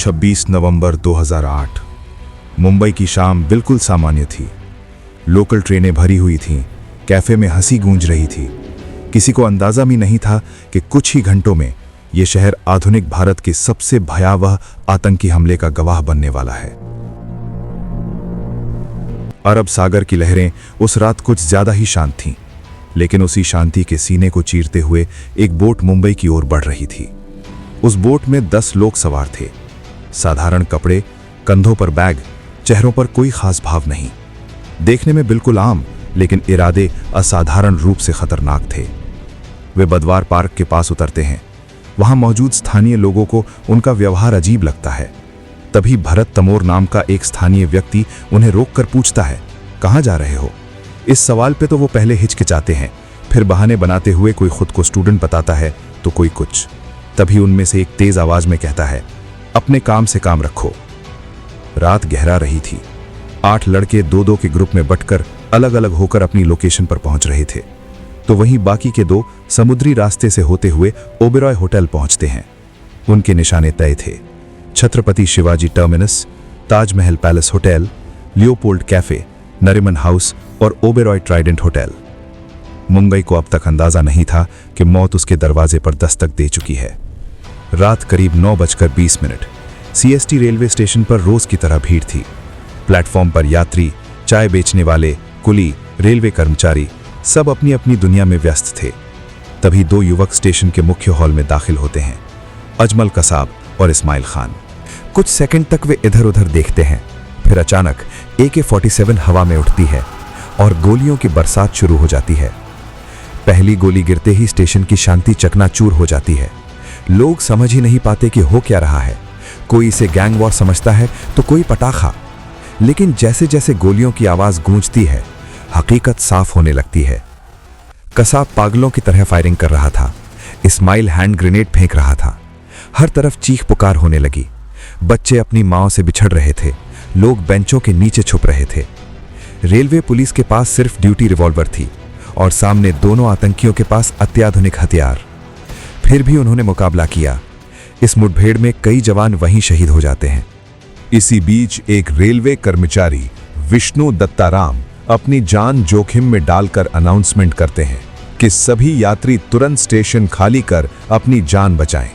26 नवंबर 2008। मुंबई की शाम बिल्कुल सामान्य थी। लोकल ट्रेनें भरी हुई थीं, कैफे में हंसी गूंज रही थी। किसी को अंदाजा भी नहीं था कि कुछ ही घंटों में यह शहर आधुनिक भारत के सबसे भयावह आतंकी हमले का गवाह बनने वाला है। अरब सागर की लहरें उस रात कुछ ज्यादा ही शांत थीं, लेकिन उसी शांति के सीने को चीरते हुए एक बोट मुंबई की ओर बढ़ रही थी। उस बोट में 10 लोग सवार थे। साधारण कपड़े, कंधों पर बैग, चेहरों पर कोई खास भाव नहीं। देखने में बिल्कुल आम, लेकिन इरादे असाधारण रूप से खतरनाक थे। वे बदवार पार्क के पास उतरते हैं। वहां मौजूद स्थानीय लोगों को उनका व्यवहार अजीब लगता है। तभी भरत तमोर नाम का एक स्थानीय व्यक्ति उन्हें रोककर पूछता है, कहां जा रहे हो? इस सवाल पे तो वो पहले हिचकिचाते हैं, फिर बहाने बनाते हुए कोई खुद को स्टूडेंट बताता है तो कोई कुछ। तभी उनमें से एक तेज आवाज में कहता है, अपने काम से काम रखो। रात गहरा रही थी। 8 लड़के 2-2 के ग्रुप में बंटकर अलग अलग होकर अपनी लोकेशन पर पहुंच रहे थे। तो वहीं बाकी के 2 समुद्री रास्ते से होते हुए ओबेरॉय होटल पहुंचते हैं। उनके निशाने तय थे: Chhatrapati Shivaji terminus, Taj Mahal palace hotel, Leopold cafe, Nariman house और ओबेरॉय ट्राइडेंट होटल। मुंबई को अब तक अंदाजा नहीं था कि मौत उसके दरवाजे पर दस्तक दे चुकी है। रात करीब 9:20। सीएसटी रेलवे स्टेशन पर रोज की तरह भीड़ थी। प्लेटफॉर्म पर यात्री, चाय बेचने वाले, कुली, रेलवे कर्मचारी सब अपनी अपनी दुनिया में व्यस्त थे। तभी 2 युवक स्टेशन के मुख्य हॉल में दाखिल होते हैं, अजमल कसाब और इस्माइल खान। कुछ सेकंड तक वे इधर उधर देखते हैं, फिर अचानक AK-47 हवा में उठती है और गोलियों की बरसात शुरू हो जाती है। पहली गोली गिरते ही स्टेशन की शांति चकनाचूर हो जाती है। लोग समझ ही नहीं पाते कि हो क्या रहा है। कोई इसे गैंग वॉर समझता है तो कोई पटाखा। लेकिन जैसे जैसे गोलियों की आवाज गूंजती है, हकीकत साफ होने लगती है। कसाब पागलों की तरह फायरिंग कर रहा था। इस्माइल हैंड ग्रेनेड फेंक रहा था। हर तरफ चीख पुकार होने लगी। बच्चे अपनी माओ से बिछड़ रहे थे। लोग बेंचों के नीचे छुप रहे थे। रेलवे पुलिस के पास सिर्फ ड्यूटी रिवॉल्वर थी और सामने दोनों आतंकियों के पास अत्याधुनिक हथियार। फिर भी उन्होंने मुकाबला किया। इस मुठभेड़ में कई जवान वहीं शहीद हो जाते हैं। इसी बीच एक रेलवे कर्मचारी विष्णु दत्ताराम अपनी जान जोखिम में डालकर अनाउंसमेंट करते हैं कि सभी यात्री तुरंत स्टेशन खाली कर अपनी जान बचाएं।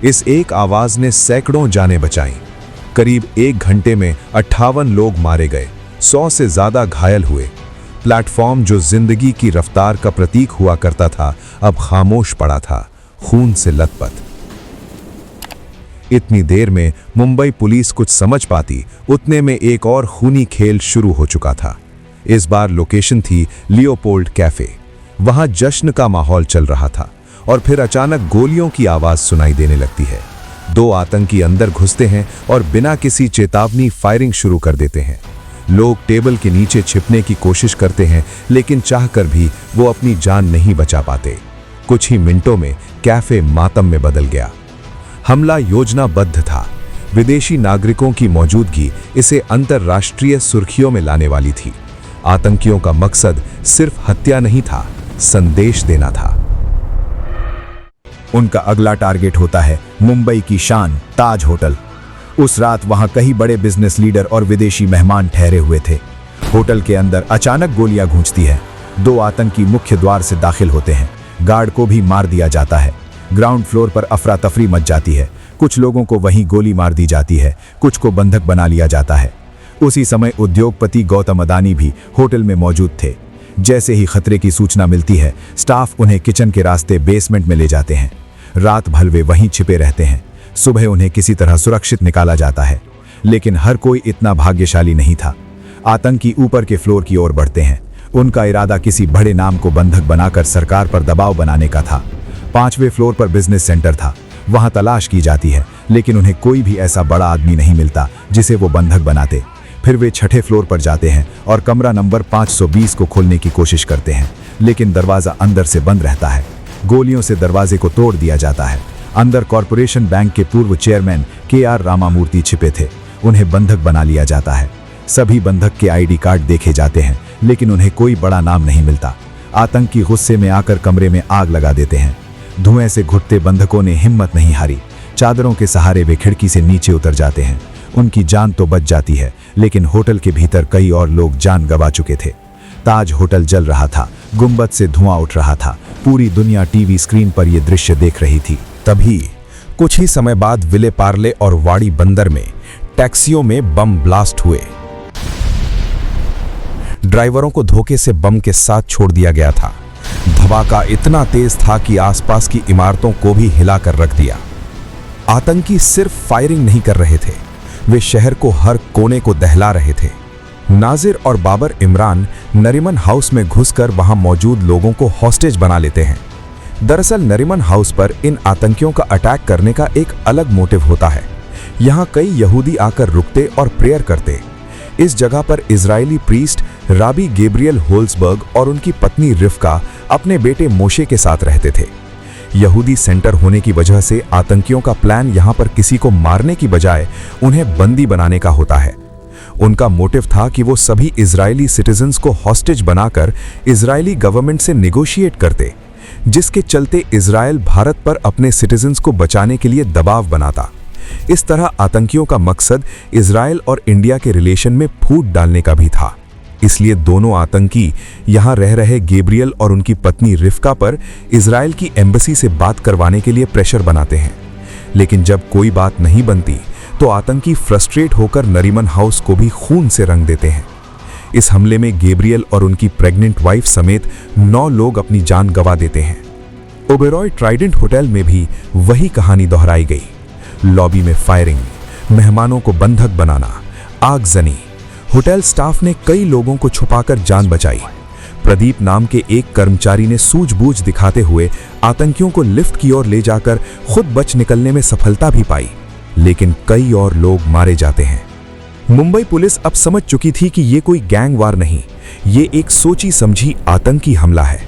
इस एक आवाज ने सैकड़ों जानें बचाईं। करीब 1 घंटे में 58 लोग मारे गए, 100 से ज्यादा घायल हुए। प्लेटफॉर्म जो जिंदगी की रफ्तार का प्रतीक हुआ करता था, अब खामोश पड़ा था, खून से लथपथ। इतनी देर में मुंबई पुलिस कुछ समझ पाती, उतने में एक और खूनी खेल शुरू हो चुका था। इस बार लोकेशन थी लियोपोल्ड कैफे। वहां जश्न का माहौल चल रहा था और फिर अचानक गोलियों की आवाज सुनाई देने लगती है। 2 आतंकी अंदर घुसते हैं और बिना किसी चेतावनी फायरिंग शुरू कर देते हैं। लोग टेबल के नीचे छिपने की कोशिश करते हैं, लेकिन चाहकर भी वो अपनी जान नहीं बचा पाते। कुछ ही मिनटों में कैफे मातम में बदल गया। हमला योजनाबद्ध था। विदेशी नागरिकों की मौजूदगी इसे अंतर्राष्ट्रीय सुर्खियों में लाने वाली थी। आतंकियों का मकसद सिर्फ हत्या नहीं था, संदेश देना था। उनका अगला टारगेट होता है मुंबई की शान ताज होटल। उस रात वहां कई बड़े बिजनेस लीडर और विदेशी मेहमान ठहरे हुए थे। होटल के अंदर अचानक गोलियां गूंजती हैं। 2 आतंकी मुख्य द्वार से दाखिल होते हैं। गार्ड को भी मार दिया जाता है। ग्राउंड फ्लोर पर अफरा तफरी मच जाती है। कुछ लोगों को वहीं गोली मार दी जाती है, कुछ को बंधक बना लिया जाता है। उसी समय उद्योगपति गौतम अदानी भी होटल में मौजूद थे। जैसे ही खतरे की सूचना मिलती है, स्टाफ उन्हें किचन के रास्ते बेसमेंट में ले जाते हैं। रात भर वे वहीं छिपे रहते हैं। सुबह उन्हें किसी तरह सुरक्षित निकाला जाता है, लेकिन हर कोई इतना भाग्यशाली नहीं था। आतंकी ऊपर के फ्लोर की ओर बढ़ते हैं। उनका इरादा किसी बड़े नाम को बंधक बनाकर सरकार पर दबाव बनाने का था। 5वें फ्लोर पर बिजनेस सेंटर था। वहां तलाश की जाती है, लेकिन उन्हें कोई भी ऐसा बड़ा आदमी नहीं मिलता जिसे वो बंधक बनाते। फिर वे 6ठे फ्लोर पर जाते हैं और कमरा नंबर 520 को खोलने की कोशिश करते हैं, लेकिन दरवाजा अंदर से बंद रहता है। गोलियों से दरवाजे को तोड़ दिया जाता है। अंदर कॉरपोरेशन बैंक के पूर्व चेयरमैन KR रामामूर्ति छिपे थे। उन्हें बंधक बना लिया जाता है। सभी बंधक के ID कार्ड देखे जाते हैं, लेकिन उन्हें कोई बड़ा नाम नहीं मिलता। आतंकी गुस्से में आकर कमरे में आग लगा देते हैं। धुएं से घुटते बंधकों ने हिम्मत नहीं हारी। चादरों के सहारे वे खिड़की से नीचे उतर जाते हैं। उनकी जान तो बच जाती है, लेकिन होटल के भीतर कई और लोग जान गंवा चुके थे। ताज होटल जल रहा था, गुंबद से धुआं उठ रहा था। पूरी दुनिया टीवी स्क्रीन पर यह दृश्य देख रही थी। तभी कुछ ही समय बाद विले पार्ले और वाड़ी बंदर में टैक्सियों में बम ब्लास्ट हुए। ड्राइवरों को धोखे से बम के साथ छोड़ दिया गया था। धमाका इतना तेज था कि आसपास की इमारतों को भी हिलाकर रख दिया। आतंकी सिर्फ फायरिंग नहीं कर रहे थे, वे शहर को हर कोने को दहला रहे थे। नाजिर और बाबर इमरान नरीमन हाउस में घुसकर वहां मौजूद लोगों को हॉस्टेज बना लेते हैं। दरअसल नरीमन हाउस पर इन आतंकियों का अटैक करने का एक अलग मोटिव होता है। यहां कई यहूदी आकर रुकते और प्रेयर करते। इस जगह पर इजरायली प्रीस्ट राबी गैब्रियल होल्सबर्ग और उनकी पत्नी रिफ्का अपने बेटे मोशे के साथ रहते थे। यहूदी सेंटर होने की वजह से आतंकियों का प्लान यहां पर किसी को मारने की बजाय उन्हें बंदी बनाने का होता है। उनका मोटिव था कि वो सभी इजरायली सिटीजन्स को हॉस्टेज बनाकर इजरायली गवर्नमेंट से नेगोशिएट करते, जिसके चलते इजरायल भारत पर अपने सिटीजन्स को बचाने के लिए दबाव बनाता। इस तरह आतंकियों का मकसद इजरायल और इंडिया के रिलेशन में फूट डालने का भी था। इसलिए दोनों आतंकी यहां रह रहे गैब्रियल और उनकी पत्नी रिफ्का पर इजरायल की एम्बेसी से बात करवाने के लिए प्रेशर बनाते हैं। लेकिन जब कोई बात नहीं बनती तो आतंकी फ्रस्ट्रेट होकर नरीमन हाउस को भी खून से रंग देते हैं। इस हमले में गैब्रियल और उनकी प्रेग्नेंट वाइफ समेत 9 लोग अपनी जान गंवा देते हैं। ओबेरॉय ट्राइडेंट होटल में भी वही कहानी दोहराई गई। लॉबी में फायरिंग, मेहमानों को बंधक बनाना, आगजनी। होटल स्टाफ ने कई लोगों को छुपाकर जान बचाई। प्रदीप नाम के एक कर्मचारी ने सूझबूझ दिखाते हुए आतंकियों को लिफ्ट की ओर ले जाकर खुद बच निकलने में सफलता भी पाई, लेकिन कई और लोग मारे जाते हैं। मुंबई पुलिस अब समझ चुकी थी कि ये कोई गैंग वार नहीं, ये एक सोची समझी आतंकी हमला है।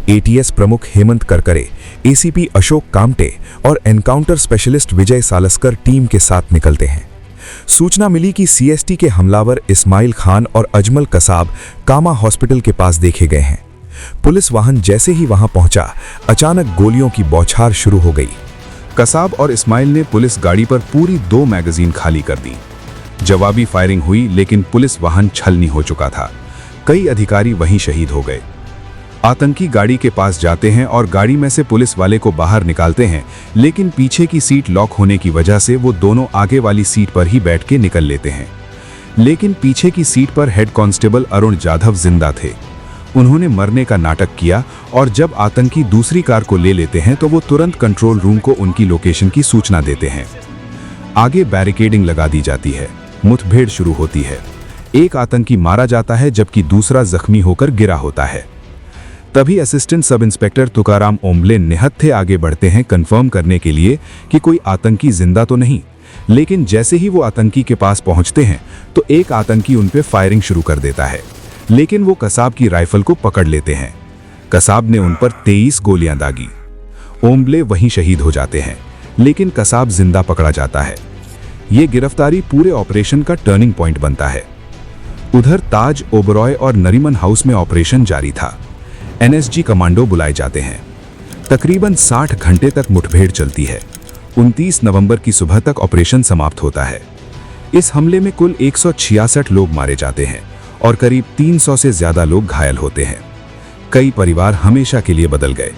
एटीएस प्रमुख हेमंत करकरे, एसीपी अशोक कामटे और एनकाउंटर स्पेशलिस्ट विजय सालस्कर टीम के साथ निकलते हैं। सूचना मिली कि सीएसटी के हमलावर इस्माइल खान और अजमल कसाब कामा हॉस्पिटल के पास देखे गए हैं। पुलिस वाहन जैसे ही वहां पहुंचा, अचानक गोलियों की बौछार शुरू हो गई। कसाब और इस्माइल ने पुलिस गाड़ी पर पूरी 2 मैगजीन खाली कर दी। जवाबी फायरिंग हुई, लेकिन पुलिस वाहन छलनी हो चुका था। कई अधिकारी वहीं शहीद हो गए। आतंकी गाड़ी के पास जाते हैं और गाड़ी में से पुलिस वाले को बाहर निकालते हैं, लेकिन पीछे की सीट लॉक होने की वजह से वो दोनों आगे वाली सीट पर ही बैठ के निकल लेते हैं। लेकिन पीछे की सीट पर हेड कांस्टेबल अरुण जाधव जिंदा थे। उन्होंने मरने का नाटक किया और जब आतंकी दूसरी कार को ले लेते हैं तो वो तुरंत कंट्रोल रूम को उनकी लोकेशन की सूचना देते हैं। आगे बैरिकेडिंग लगा दी जाती है। मुठभेड़ शुरू होती है। एक आतंकी मारा जाता है जबकि दूसरा जख्मी होकर गिरा होता है। तभी assistant sub inspector Tukaram Omble निहत्थे आगे बढ़ते हैं कंफर्म करने के लिए कि कोई आतंकी जिंदा तो नहीं। लेकिन जैसे ही वो आतंकी के पास पहुंचते हैं तो एक आतंकी उन पे फायरिंग शुरू कर देता है, लेकिन वो कसाब की राइफल को पकड़ लेते हैं। कसाब ने उन पर 23 गोलियां दागी। ओम्बले वहीं शहीद हो जाते हैं, लेकिन कसाब जिंदा पकड़ा जाता है। ये गिरफ्तारी पूरे ऑपरेशन का टर्निंग पॉइंट बनता है। उधर ताज, ओबरॉय और नरीमन हाउस में ऑपरेशन जारी था। एनएसजी कमांडो बुलाए जाते हैं। तकरीबन 60 घंटे तक मुठभेड़ चलती है। 29 नवंबर की सुबह तक ऑपरेशन समाप्त होता है। इस हमले में कुल 166 लोग मारे जाते हैं और करीब 300 से ज्यादा लोग घायल होते हैं। कई परिवार हमेशा के लिए बदल गए।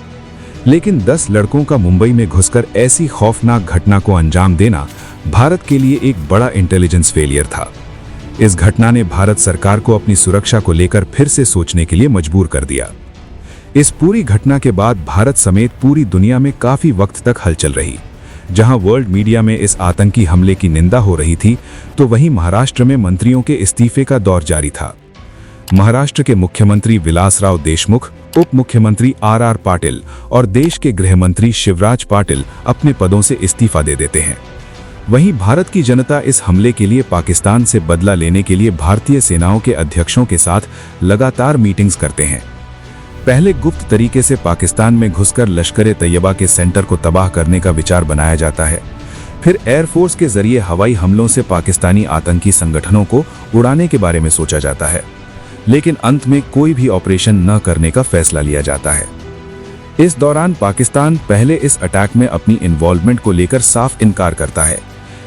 लेकिन 10 लड़कों का मुंबई में घुसकर ऐसी खौफनाक घटना को अंजाम देना भारत के लिए एक बड़ा इंटेलिजेंस फेलियर था। इस घटना ने भारत सरकार को अपनी सुरक्षा को लेकर फिर से सोचने के लिए मजबूर कर दिया। इस पूरी घटना के बाद भारत समेत पूरी दुनिया में काफी वक्त तक हलचल रही। जहां वर्ल्ड मीडिया में इस आतंकी हमले की निंदा हो रही थी, तो वहीं महाराष्ट्र में मंत्रियों के इस्तीफे का दौर जारी था। महाराष्ट्र के मुख्यमंत्री विलासराव देशमुख, उप मुख्यमंत्री आर पाटिल और देश के गृह मंत्री शिवराज पाटिल अपने पदों से इस्तीफा दे देते हैं। वहीं भारत की जनता इस हमले के लिए पाकिस्तान से बदला लेने के लिए भारतीय सेनाओं के अध्यक्षों के साथ लगातार मीटिंग्स करते हैं। पहले गुप्त तरीके से पाकिस्तान में घुसकर लश्कर-ए-तैयबा के सेंटर को तबाह करने का विचार बनाया जाता है। फिर एयरफोर्स के जरिए हवाई हमलों से पाकिस्तानी आतंकी संगठनों को उड़ाने के बारे में सोचा जाता है, लेकिन अंत में कोई भी ऑपरेशन न करने का फैसला लिया जाता है। इस दौरान पाकिस्तान पहले इस अटैक में अपनी इन्वॉल्वमेंट को लेकर साफ इनकार करता है,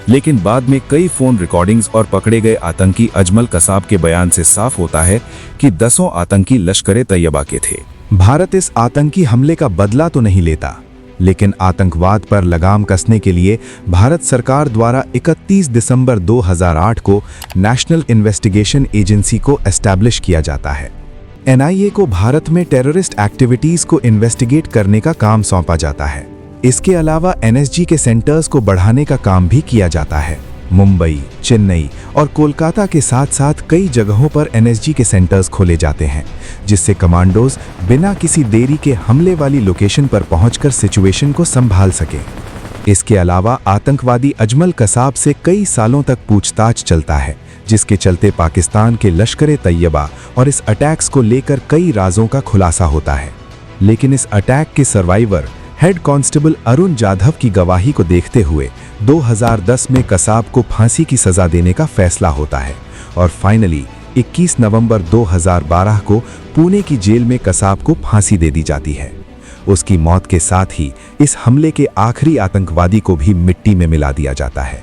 लेकिन बाद में कई फोन रिकॉर्डिंग्स और पकड़े गए आतंकी अजमल कसाब के बयान से साफ होता है कि 10 आतंकी लश्कर तैयबा के थे। भारत इस आतंकी हमले का बदला तो नहीं लेता, लेकिन आतंकवाद पर लगाम कसने के लिए भारत सरकार द्वारा 31 दिसंबर 2008 को नेशनल इन्वेस्टिगेशन एजेंसी को एस्टैब्लिश किया जाता है। NIA को भारत में टेररिस्ट एक्टिविटीज को इन्वेस्टिगेट करने का काम सौंपा जाता है। इसके अलावा NSG के सेंटर्स को बढ़ाने का काम भी किया जाता है। मुंबई, चेन्नई और कोलकाता के साथ साथ कई जगहों पर NSG के सेंटर्स खोले जाते हैं, जिससे कमांडोज बिना किसी देरी के हमले वाली लोकेशन पर पहुंचकर सिचुएशन को संभाल सके। इसके अलावा आतंकवादी अजमल कसाब से कई सालों तक पूछताछ चलता है, जिसके चलते पाकिस्तान के लश्कर तैयबा और इस अटैक्स को लेकर कई राजों का खुलासा होता है। लेकिन इस अटैक के survivor head constable Arun Jadhav की गवाही को देखते हुए 2010 में कसाब को फांसी की सजा देने का फैसला होता है और फाइनली 21 नवंबर 2012 को पुणे की जेल में कसाब को फांसी दे दी जाती है। उसकी मौत के साथ ही इस हमले के आखिरी आतंकवादी को भी मिट्टी में मिला दिया जाता है।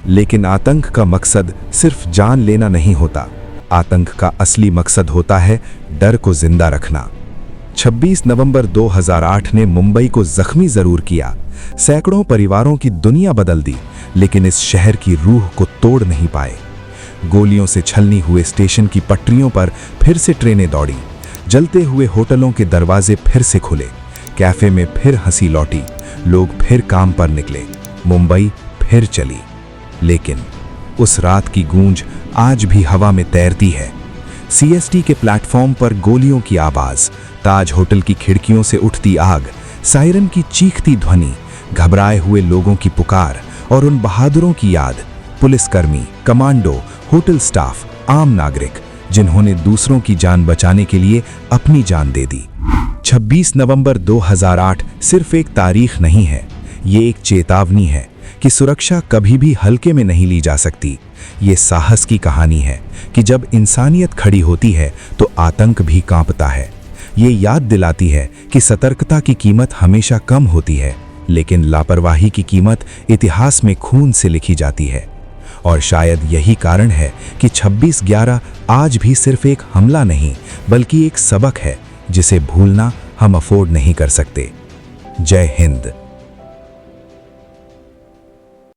लेकिन आतंक का मकसद सिर्फ जान लेना नहीं होता, आतंक का असली मकसद होता है डर को जिंदा रखना। 26 नवंबर 2008 ने मुंबई को जख्मी जरूर किया, सैकड़ों परिवारों की दुनिया बदल दी, लेकिन इस शहर की रूह को तोड़ नहीं पाए। गोलियों से छलनी हुए स्टेशन की पटरियों पर फिर से ट्रेनें दौड़ी, जलते हुए होटलों के दरवाजे फिर से खुले, कैफे में फिर हंसी लौटी, लोग फिर काम पर निकले, मुंबई फिर चली। लेकिन उस रात की गूंज आज भी हवा में तैरती है। CST के प्लेटफॉर्म पर गोलियों की आवाज, ताज होटल की खिड़कियों से उठती आग, सायरन की चीखती ध्वनि, घबराए हुए लोगों की पुकार और उन बहादुरों की याद, पुलिसकर्मी, कमांडो, होटल स्टाफ, आम नागरिक, जिन्होंने दूसरों की जान बचाने के लिए अपनी जान दे दी। 26 नवंबर 2008 सिर्फ एक तारीख नहीं है, ये एक चेतावनी है कि सुरक्षा कभी भी हल्के में नहीं ली जा सकती। ये साहस की कहानी है कि जब इंसानियत खड़ी होती है तो आतंक भी कांपता है। ये याद दिलाती है कि सतर्कता की कीमत हमेशा कम होती है, लेकिन लापरवाही की कीमत इतिहास में खून से लिखी जाती है। और शायद यही कारण है कि 26/11 आज भी सिर्फ एक हमला नहीं, बल्कि एक सबक है जिसे भूलना हम अफोर्ड नहीं कर सकते। जय हिंद।